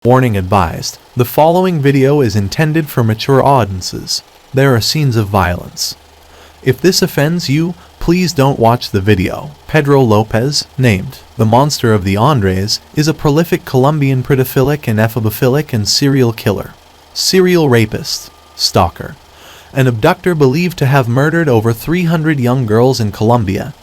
Warning advised. The following video is intended for mature audiences. There are scenes of violence. If this offends you, please don't watch the video. Pedro Lopez, named the Monster of the Andes, is a prolific Colombian pedophilic and ephebophilic and serial killer, serial rapist, stalker, and abductor believed to have murdered over 300 young girls in Colombia,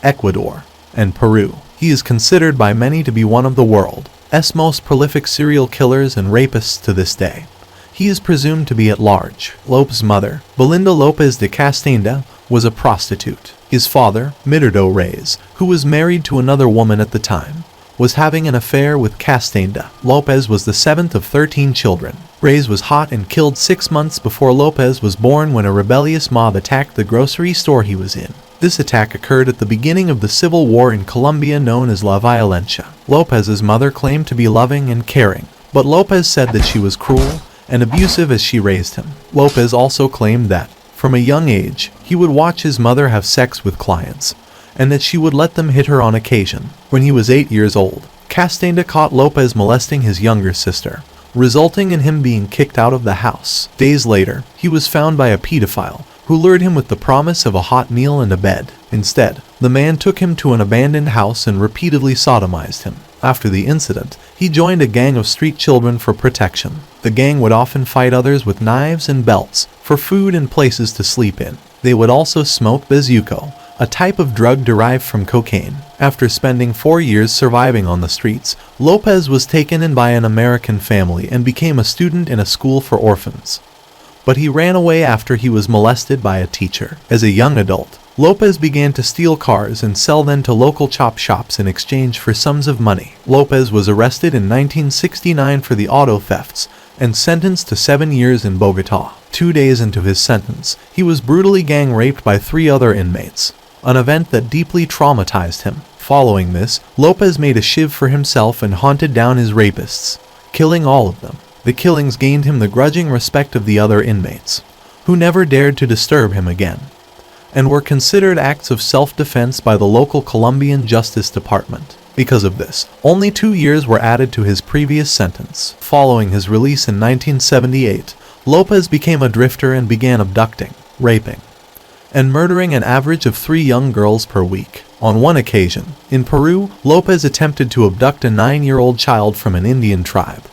Ecuador, and Peru. He is considered by many to be one of the world's most prolific serial killers and rapists to this day. He is presumed to be at large. Lopez's mother, Belinda Lopez de Castañeda, was a prostitute. His father, Pedro Reyes, who was married to another woman at the time, was having an affair with Castañeda. Lopez was the seventh of 13 children. Reyes was shot and killed 6 months before Lopez was born when a rebellious mob attacked the grocery store he was in. This attack occurred at the beginning of the civil war in Colombia known as La Violencia. Lopez's mother claimed to be loving and caring, but Lopez said that she was cruel and abusive as she raised him. Lopez also claimed that, from a young age, he would watch his mother have sex with clients, and that she would let them hit her on occasion. When he was 8 years old, Castañeda caught Lopez molesting his younger sister, resulting in him being kicked out of the house. Days later, he was found by a pedophile, who lured him with the promise of a hot meal and a bed. Instead, the man took him to an abandoned house and repeatedly sodomized him. After the incident, he joined a gang of street children for protection. The gang would often fight others with knives and belts for food and places to sleep in. They would also smoke bazuco, a type of drug derived from cocaine. After spending 4 years surviving on the streets, Lopez was taken in by an American family and became a student in a school for orphans. But he ran away after he was molested by a teacher. As a young adult, Lopez began to steal cars and sell them to local chop shops in exchange for sums of money. Lopez was arrested in 1969 for the auto thefts and sentenced to 7 years in Bogotá. 2 days into his sentence, he was brutally gang raped by 3 other inmates, an event that deeply traumatized him. Following this, Lopez made a shiv for himself and hunted down his rapists, killing all of them. The killings gained him the grudging respect of the other inmates, who never dared to disturb him again, and were considered acts of self-defense by the local Colombian Justice Department. Because of this, only 2 years were added to his previous sentence. Following his release in 1978, Lopez became a drifter and began abducting, raping, and murdering an average of 3 young girls per week. On one occasion, in Peru, Lopez attempted to abduct a 9-year-old child from an Indian tribe,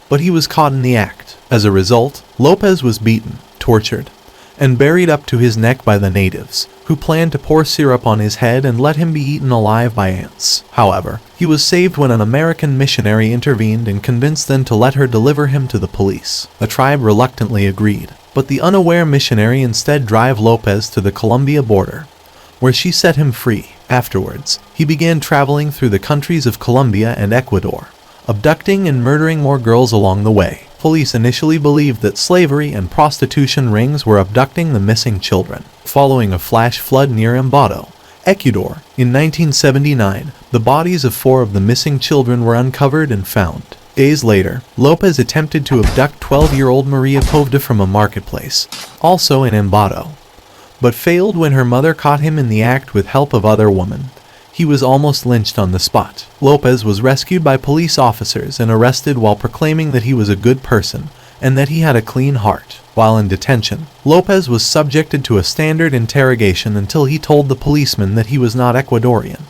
but he was caught in the act. As a result, Lopez was beaten, tortured, and buried up to his neck by the natives, who planned to pour syrup on his head and let him be eaten alive by ants. However, he was saved when an American missionary intervened and convinced them to let her deliver him to the police. The tribe reluctantly agreed, but the unaware missionary instead drove Lopez to the Colombia border, where she set him free. Afterwards, he began traveling through the countries of Colombia and Ecuador, abducting and murdering more girls along the way. Police initially believed that slavery and prostitution rings were abducting the missing children. Following a flash flood near Ambato, Ecuador, in 1979, the bodies of 4 of the missing children were uncovered and found. Days later, Lopez attempted to abduct 12-year-old Maria Poveda from a marketplace, also in Ambato, but failed when her mother caught him in the act with help of other women. He was almost lynched on the spot. Lopez was rescued by police officers and arrested while proclaiming that he was a good person and that he had a clean heart. While in detention, Lopez was subjected to a standard interrogation until he told the policeman that he was not Ecuadorian,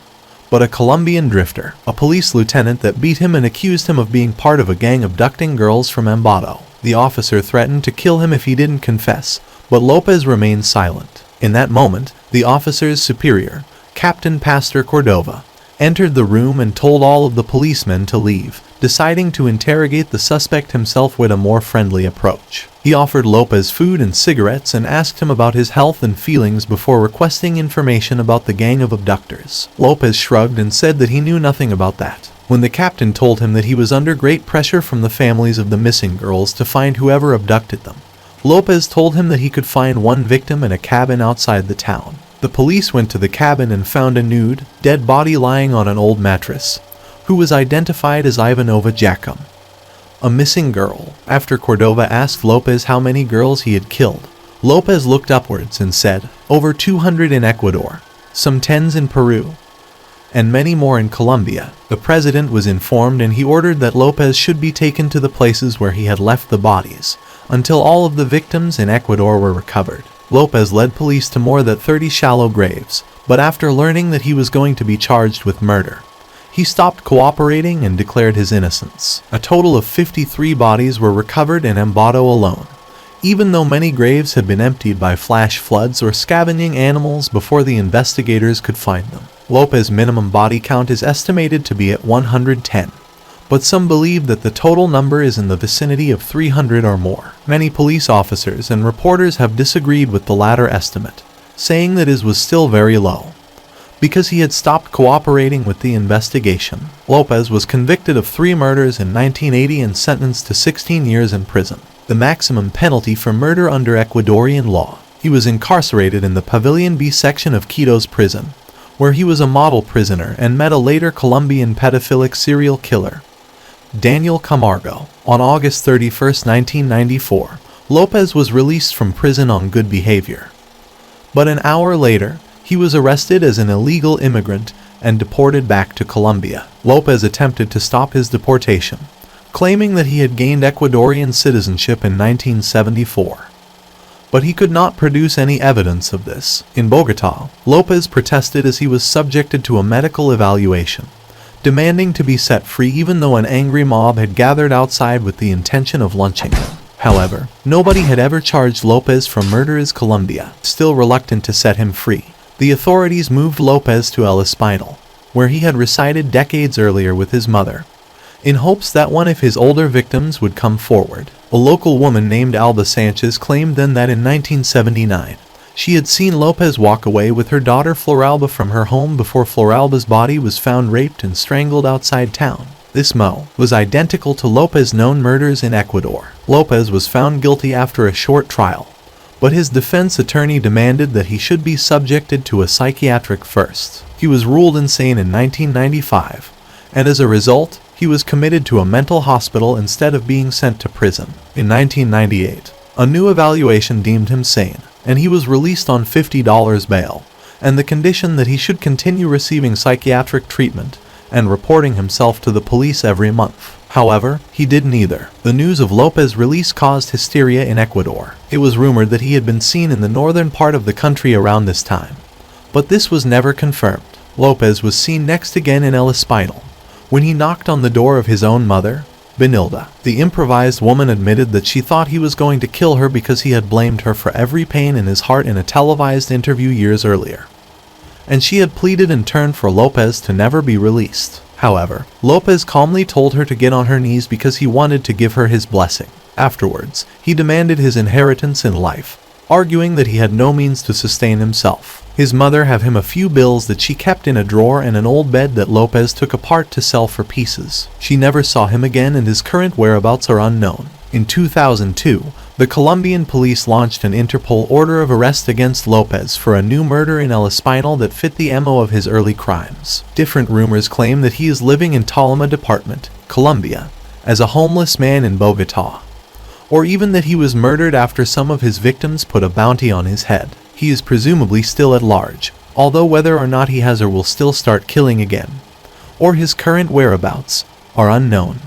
but a Colombian drifter. A police lieutenant that beat him and accused him of being part of a gang abducting girls from Ambato. The officer threatened to kill him if he didn't confess, but Lopez remained silent. In that moment, the officer's superior, Captain Pastor Cordova, entered the room and told all of the policemen to leave, deciding to interrogate the suspect himself with a more friendly approach. He offered Lopez food and cigarettes and asked him about his health and feelings before requesting information about the gang of abductors. Lopez shrugged and said that he knew nothing about that. When the captain told him that he was under great pressure from the families of the missing girls to find whoever abducted them, Lopez told him that he could find one victim in a cabin outside the town. The police went to the cabin and found a nude, dead body lying on an old mattress, who was identified as Ivanova Jacom, a missing girl. After Cordova asked Lopez how many girls he had killed, Lopez looked upwards and said, "Over 200 in Ecuador, some 10s in Peru, and many more in Colombia. The president was informed and he ordered that López should be taken to the places where he had left the bodies, until all of the victims in Ecuador were recovered. López led police to more than 30 shallow graves, but after learning that he was going to be charged with murder, he stopped cooperating and declared his innocence. A total of 53 bodies were recovered in Ambato alone, even though many graves had been emptied by flash floods or scavenging animals before the investigators could find them. López's minimum body count is estimated to be at 110, but some believe that the total number is in the vicinity of 300 or more. Many police officers and reporters have disagreed with the latter estimate, saying that his was still very low, because he had stopped cooperating with the investigation. López was convicted of 3 murders in 1980 and sentenced to 16 years in prison, the maximum penalty for murder under Ecuadorian law. He was incarcerated in the Pavilion B section of Quito's prison, where he was a model prisoner and met a later Colombian pedophilic serial killer, Daniel Camargo. On August 31, 1994, López was released from prison on good behavior. But an hour later, he was arrested as an illegal immigrant and deported back to Colombia. López attempted to stop his deportation, claiming that he had gained Ecuadorian citizenship in 1974. But he could not produce any evidence of this. In Bogotá, López protested as he was subjected to a medical evaluation, demanding to be set free even though an angry mob had gathered outside with the intention of lynching him. However, nobody had ever charged López for murder in Colombia. Still reluctant to set him free, the authorities moved López to El Espinal, where he had resided decades earlier with his mother, in hopes that one of his older victims would come forward. A local woman named Alba Sanchez claimed then that in 1979, she had seen López walk away with her daughter Floralba from her home before Floralba's body was found raped and strangled outside town. This MO was identical to López's known murders in Ecuador. López was found guilty after a short trial, but his defense attorney demanded that he should be subjected to a psychiatric first. He was ruled insane in 1995, and as a result, he was committed to a mental hospital instead of being sent to prison. In 1998, a new evaluation deemed him sane, and he was released on $50 bail, and the condition that he should continue receiving psychiatric treatment and reporting himself to the police every month. However, he did neither. The news of López's release caused hysteria in Ecuador. It was rumored that he had been seen in the northern part of the country around this time, but this was never confirmed. López was seen next again in El Espinal, when he knocked on the door of his own mother, Benilda. The improvised woman admitted that she thought he was going to kill her because he had blamed her for every pain in his heart in a televised interview years earlier, and she had pleaded in turn for López to never be released. However, López calmly told her to get on her knees because he wanted to give her his blessing. Afterwards, he demanded his inheritance in life, arguing that he had no means to sustain himself. His mother gave him a few bills that she kept in a drawer and an old bed that López took apart to sell for pieces. She never saw him again and his current whereabouts are unknown. In 2002, the Colombian police launched an Interpol order of arrest against López for a new murder in El Espinal that fit the MO of his early crimes. Different rumors claim that he is living in Tolima Department, Colombia, as a homeless man in Bogotá, or even that he was murdered after some of his victims put a bounty on his head. He is presumably still at large, although whether or not he has or will still start killing again, or his current whereabouts, are unknown.